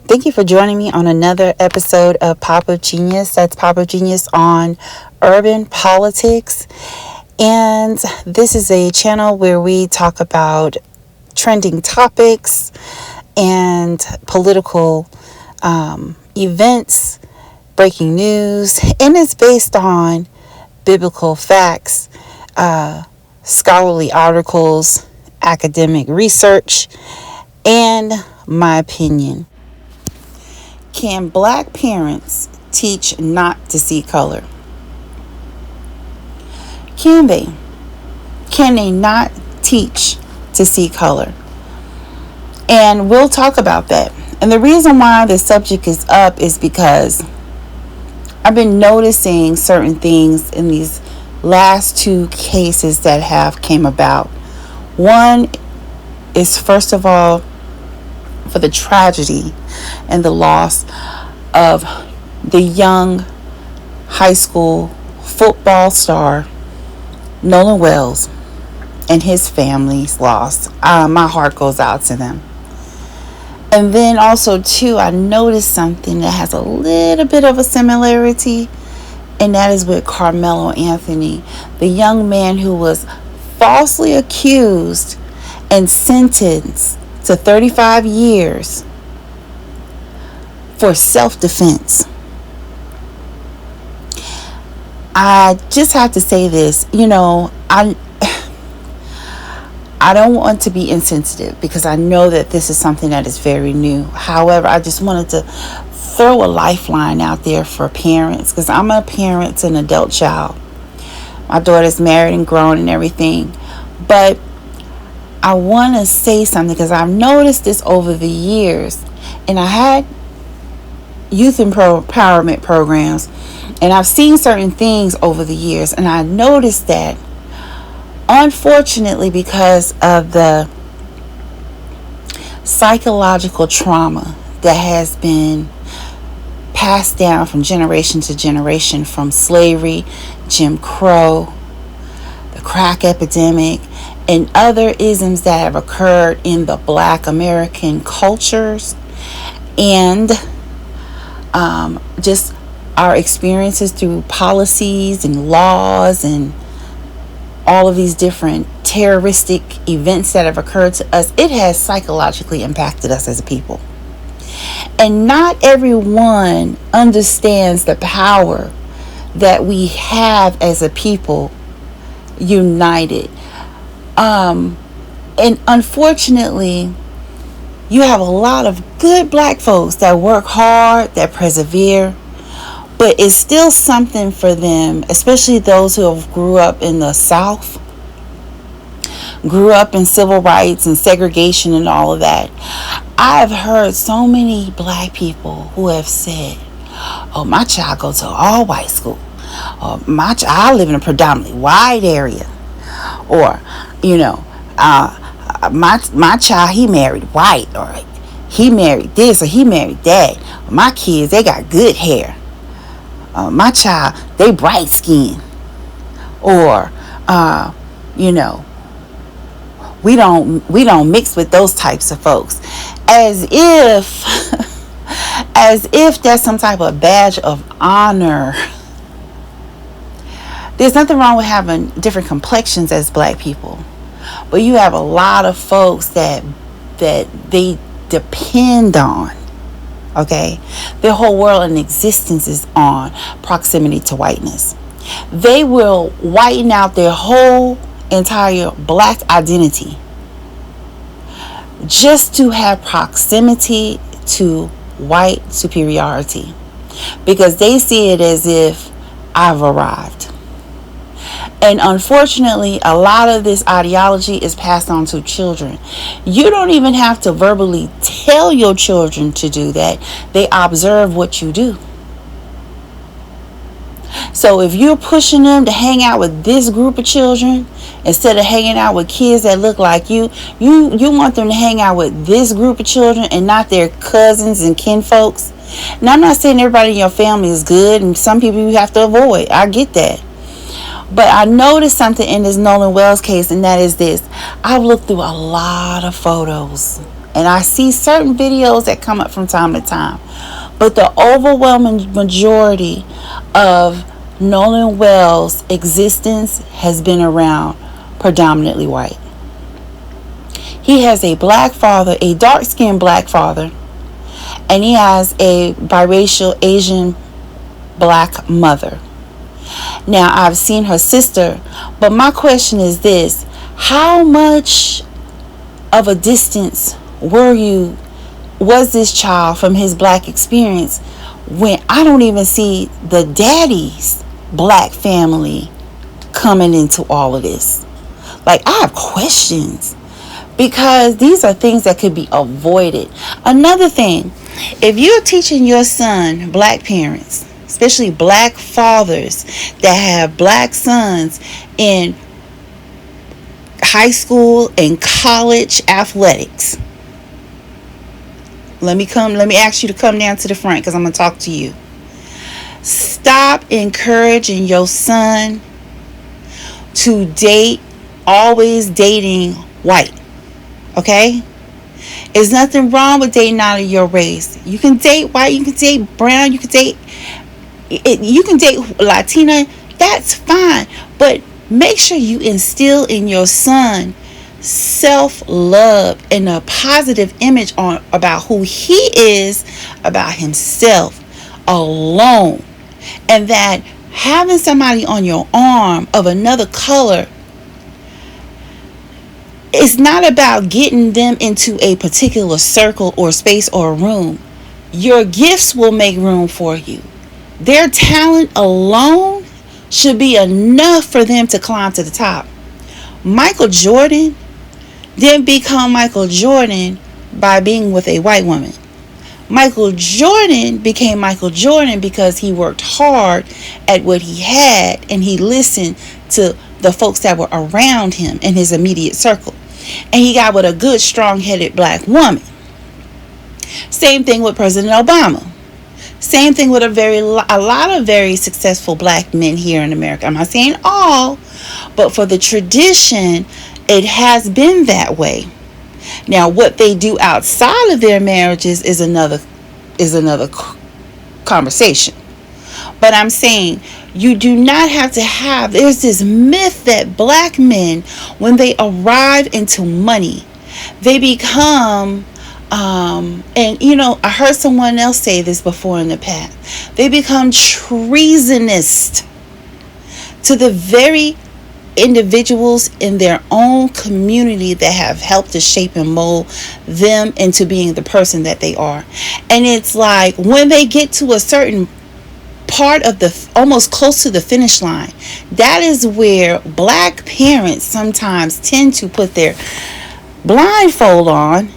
Thank you for joining me on another episode of Pop of Genius. That's Pop of Genius on urban politics. And this is a channel where we talk about trending topics and political events, breaking news, and it's based on biblical facts, scholarly articles, academic research, and my opinion. Can black parents teach not to see color? Can they? Can they not teach to see color? And we'll talk about that. And the reason why this subject is up is because I've been noticing certain things in these last two cases that have came about. One is, first of all, for the tragedy and the loss of the young high school football star Nolan Wells and his family's loss. My heart goes out to them. And then also too, I noticed something that has a little bit of a similarity, and that is with Carmelo Anthony, the young man who was falsely accused and sentenced to 35 years for self-defense. I just have to say this, I don't want to be insensitive because I know that this is something that is very new. However, I just wanted to throw a lifeline out there for parents, because I'm a parent to an adult child. My daughter's married and grown and everything. But I want to say something because I've noticed this over the years. And I had youth empowerment programs, and I've seen certain things over the years. And I noticed that, unfortunately, because of the psychological trauma that has been passed down from generation to generation, from slavery, Jim Crow, the crack epidemic, and other isms that have occurred in the Black American cultures, and just our experiences through policies and laws and all of these different terroristic events that have occurred to us, it has psychologically impacted us as a people. And not everyone understands the power that we have as a people united. And unfortunately, you have a lot of good black folks that work hard, that persevere, but it's still something for them, especially those who have grew up in the South, grew up in civil rights and segregation and all of that. I've heard so many black people who have said, "Oh, my child goes to an all-white school," or I live in a predominantly white area," or my child, he married white, or he married this, or he married that. My kids, they got good hair. My child, they bright skin. Or we don't mix with those types of folks, as if that's some type of badge of honor. There's nothing wrong with having different complexions as black people, but you have a lot of folks that they depend on. Okay, their whole world and existence is on proximity to whiteness. They will whiten out their whole entire black identity just to have proximity to white superiority, because they see it as if I've arrived. And unfortunately, a lot of this ideology is passed on to children. You don't even have to verbally tell your children to do that. They observe what you do. So if you're pushing them to hang out with this group of children instead of hanging out with kids that look like you want them to hang out with this group of children and not their cousins and kinfolks. Now, I'm not saying everybody in your family is good, and some people you have to avoid. I get that. But I noticed something in this Nolan Wells case, and that is this. I've looked through a lot of photos And I see certain videos that come up from time to time. But the overwhelming majority of Nolan Wells' existence has been around predominantly white. He has a black father, a dark-skinned black father, and he has a biracial Asian black mother. Now, I've seen her sister, but my question is this: how much of a distance was this child from his black experience, when I don't even see the daddy's black family coming into all of this? Like, I have questions, because these are things that could be avoided. Another thing, if you're teaching your son, black parents, especially black fathers that have black sons in high school and college athletics, let me ask you to come down to the front, because I'm going to talk to you. Stop encouraging your son to date, always dating white. Okay? There's nothing wrong with dating out of your race. You can date white, you can date brown, you can date Latina. That's fine. But make sure you instill in your son self-love and a positive image about who he is, about himself alone. And that having somebody on your arm of another color, it's not about getting them into a particular circle or space or room. Your gifts will make room for you. Their talent alone should be enough for them to climb to the top. Michael Jordan didn't become Michael Jordan by being with a white woman. Michael Jordan became Michael Jordan because he worked hard at what he had, and he listened to the folks that were around him in his immediate circle. And he got with a good, strong-headed black woman. Same thing with President Obama. Same thing with a lot of very successful black men here in America. I'm not saying all, but for the tradition, it has been that way. Now, what they do outside of their marriages is another conversation. But I'm saying, you do not have to have, there's this myth that black men, when they arrive into money, they become, and I heard someone else say this before in the past, they become treasonous to the very individuals in their own community that have helped to shape and mold them into being the person that they are. And it's like, when they get to a certain part of almost close to the finish line, that is where black parents sometimes tend to put their blindfold on,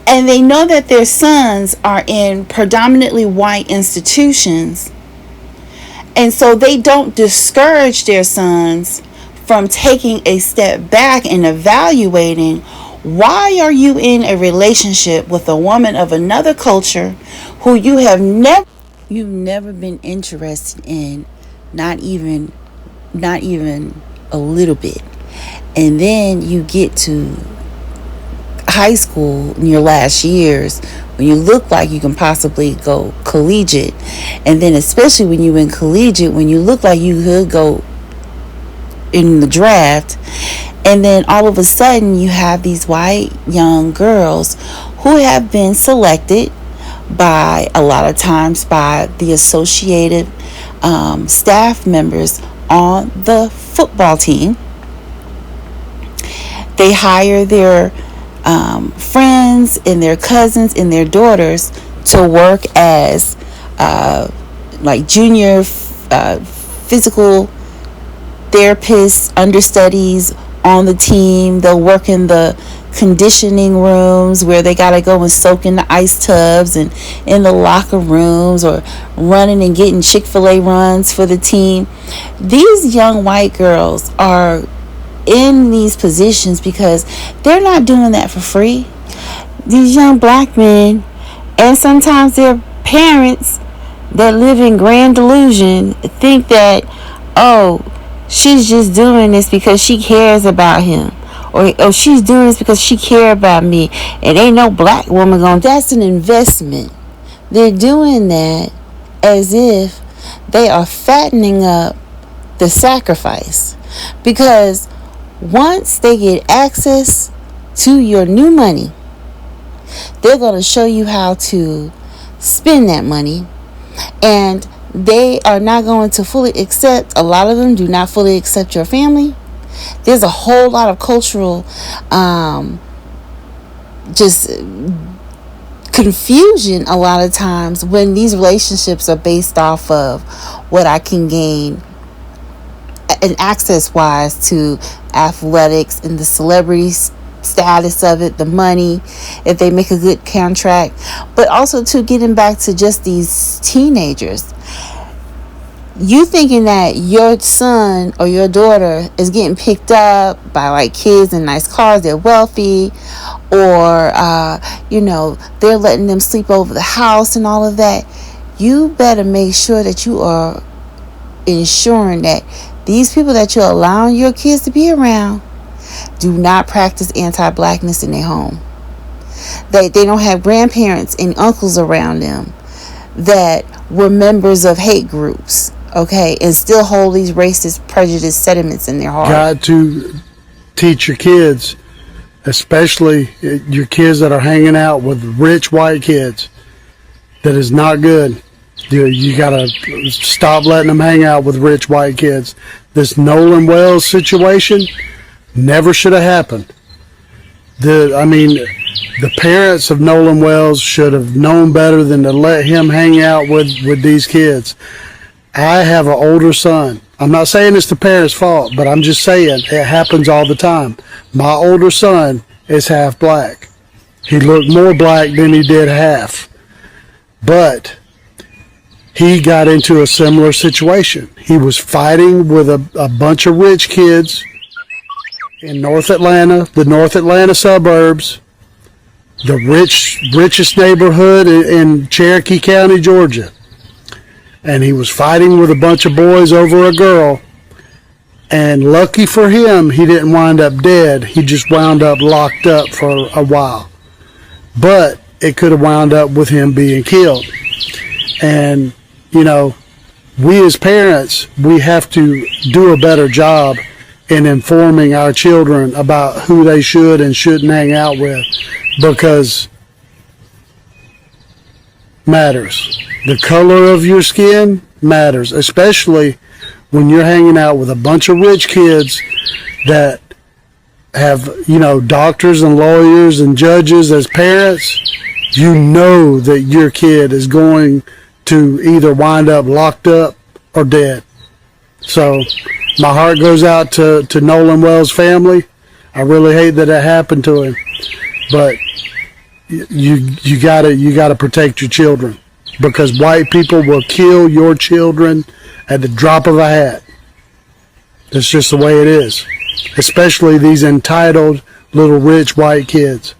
and they know that their sons are in predominantly white institutions, and so they don't discourage their sons from taking a step back and evaluating, why are you in a relationship with a woman of another culture who you've never been interested in, not even a little bit. And then you get to high school in your last years, when you look like you can possibly go collegiate, and then especially when you're in collegiate, when you look like you could go in the draft, and then all of a sudden you have these white young girls who have been selected by, a lot of times, by the associated staff members on the football team. They hire their friends and their cousins and their daughters to work as junior physical therapists, understudies on the team. They'll work in the conditioning rooms where they gotta go and soak in the ice tubs, and in the locker rooms, or running and getting Chick-fil-A runs for the team. These young white girls are in these positions because they're not doing that for free. These young black men, and sometimes their parents that live in grand delusion, think that, oh, she's just doing this because she cares about him, or oh, she's doing this because she care about me. And ain't no black woman going. That's an investment. They're doing that as if they are fattening up the sacrifice, because once they get access to your new money, they're going to show you how to spend that money, and they are not going to fully accept. A lot of them do not fully accept your family. There's a whole lot of cultural just confusion a lot of times when these relationships are based off of what I can gain and access wise to athletics and the celebrity status of it, the money, if they make a good contract. But also to getting back to just these teenagers, you thinking that your son or your daughter is getting picked up by like kids in nice cars, they're wealthy, or they're letting them sleep over the house and all of that. You better make sure that you are ensuring that these people that you're allowing your kids to be around do not practice anti-blackness in their home. They don't have grandparents and uncles around them that were members of hate groups, okay, and still hold these racist, prejudiced sentiments in their heart. Got to teach your kids, especially your kids that are hanging out with rich white kids, that is not good. You got to stop letting them hang out with rich white kids. This Nolan Wells situation never should have happened. The parents of Nolan Wells should have known better than to let him hang out with these kids. I have an older son. I'm not saying it's the parents' fault, but I'm just saying it happens all the time. My older son is half black. He looked more black than he did half. But he got into a similar situation. He was fighting with a bunch of rich kids in North Atlanta, the North Atlanta suburbs, the richest neighborhood in Cherokee County, Georgia. And he was fighting with a bunch of boys over a girl. And lucky for him, he didn't wind up dead. He just wound up locked up for a while. But it could have wound up with him being killed. And, we as parents, we have to do a better job in informing our children about who they should and shouldn't hang out with, because matters. The color of your skin matters, especially when you're hanging out with a bunch of rich kids that have, doctors and lawyers and judges as parents. You know that your kid is going to either wind up locked up or dead. So my heart goes out to Nolan Wells' family. I really hate that it happened to him, but you gotta protect your children, because white people will kill your children at the drop of a hat. That's just the way it is, especially these entitled little rich white kids.